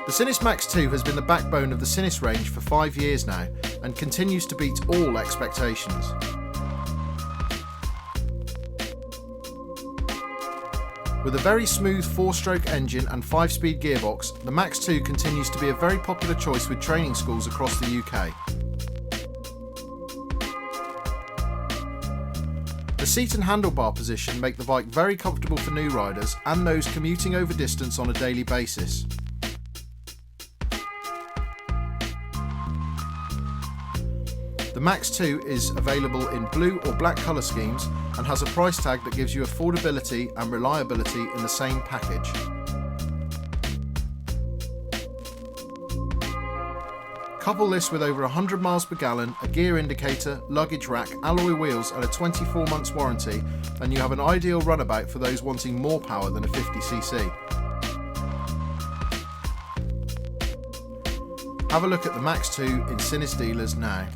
The Sinnis Max 2 has been the backbone of the Sinnis range for 5 years now and continues to beat all expectations. With a very smooth 4-stroke engine and 5-speed gearbox, the Max 2 continues to be a very popular choice with training schools across the UK. The seat and handlebar position make the bike very comfortable for new riders and those commuting over distance on a daily basis. The Max 2 is available in blue or black colour schemes and has a price tag that gives you affordability and reliability in the same package. Couple this with over 100 miles per gallon, a gear indicator, luggage rack, alloy wheels and a 24 months warranty, and you have an ideal runabout for those wanting more power than a 50cc. Have a look at the Max 2 in Sinnis dealers now.